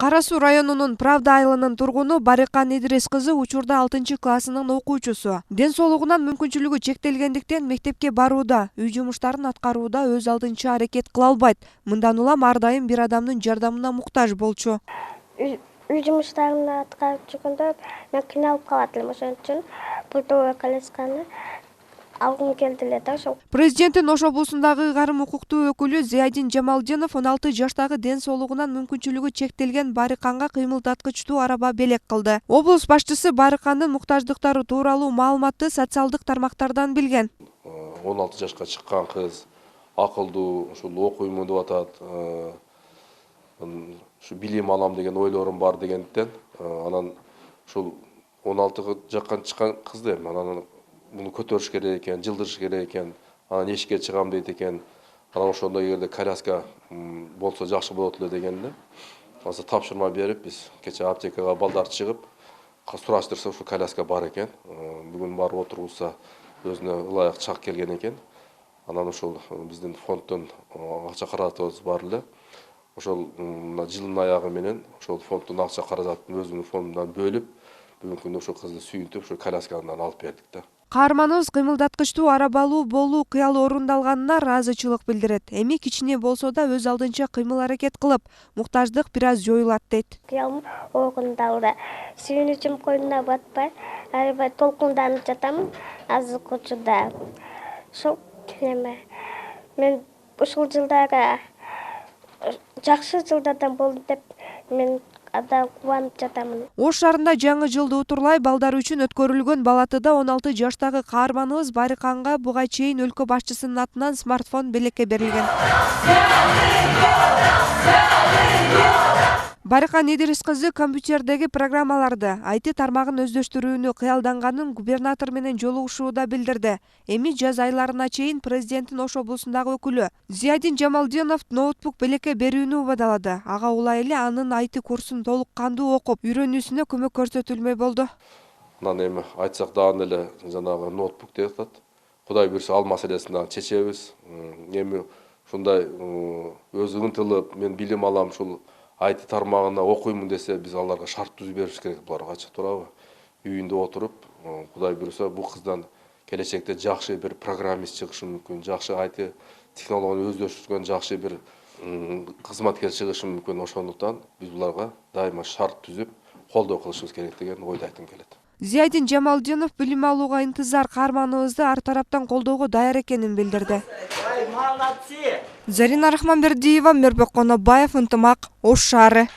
Кара Суу районунун Правда айылынын тургуну Барыкан Идрис кызы учурда 6-классынын окуучусу. Ден соолугунан мүмкүнчүлүгү чектелгендиктен мектепке барууда, үй жумуштарын аткарууда өз алдынча аракет кыла албайт. Мындан улам ар дайым бир адамдын жардамына муктаж болчу. Үй жумуштарымды аткарып жүргөндө мен кыйналып калат элем, ошон үчүн бул колясканы алгым келди эле да ошол. Президенттин Ош облусундагы ыйгарым укуктуу өкүлү Зиядин Жамалдинов 16 жаштагы ден соолугунан мүмкүнчүлүгү чектелген Барыканга кыймылдаткычтуу араба белек кылды. Облус башчысы Барыкандын муктаждыктары тууралуу маалыматты социалдык тармактардан билген. 16 жашка чыккан кыз, акылдуу, ушул окуймун деп атат, ушу билим алам деген ойлорум бар дегендиктен, анан ушул 16 жакка чыккан кызды анан муну көтөрүш керек экен, жылдырыш керек экен, анан эшикке чыгам дейт экен. Анан ошондо эгерде коляска болсо жакшы болот эле дегенде, азыр тапшырма берип биз кече аптекага балдар чыгып, сураштырса ушу коляска бар экен. Бүгүн барып отурулса өзүнө ылайык чак келген экен. Анан ошол биздин фонддон акча каражатыбыз бар эле. Ошол жылдын аягы менен ошол фонддун акча каражатын өзүнүн фондунан бөлүп, бүгүнкү күндө ошол кызды сүйүнтүп, ошол колясканы алып бердик да. Каарманыбыз кыймылдаткычтуу арабалуу болуу кыял орундалганына ыраазычылык билдирет. Эми кичине болсо да өз алдынча кыймыл аракет кылып, муктаждык бир аз жоюлат дейт. Кыялым орундалды. Сүйүнүчүм койнуна батпай, аябай толкунданып жатамын азыр учурда. Ошол эме мен ушул жылдары жакшы жылдардан болду деп мен абдан кубанып жатамын. Ош шаарында жаңы жылды утурлай балдар үчүн өткөрүлгөн балатыда 16 жаштагы каарманыбыз Барыканга буга чейин өлкө башчысынын атынан смартфон белекке берилген. Барыкан Идрис кызы компьютердеги программаларды, IT тармагын өздөштүрүүнү кыялданганын губернатор менен жолугушууда билдирди. Эми жаз айларына чейин президенттин Ош облусундагы өкүлү Зиядин Жамалдинов ноутбук белекке берүүнү убадалады. Ага улай эле анын IT курсун толук кандуу окуп, үйрөнүүсүнө көмөк көрсөтүлмөй болду. Анан эми айтсак дагы эле жанагы ноутбук деп атат. Кудай буйрса ал маселесин дагы чечебиз. Эми ушундай өзү ынтылып, мен билим алам, ушул IT тармагына окуймун десе, биз аларга шарт түзүп бериш керек, буларга ачык туурабы? Үйүндө отуруп, Кудай буйрса бул кыздан келечекте жакшы бир программист чыгышы мүмкүн, жакшы IT технологияны өздөштүргөн жакшы бир кызматкер чыгышы мүмкүн. Ошондуктан биз буларга дайыма шарт түзүп, колдоо кылышыбыз керек деген ойду айткым келет. Зиядин Жамалдинов билим алууга интизар каарманыбызды ар тараптан колдоого даяр экенин билдирди. Зарина Рахманбердиева, Мирбек Конобаев, Ынтымак, Ош шаары.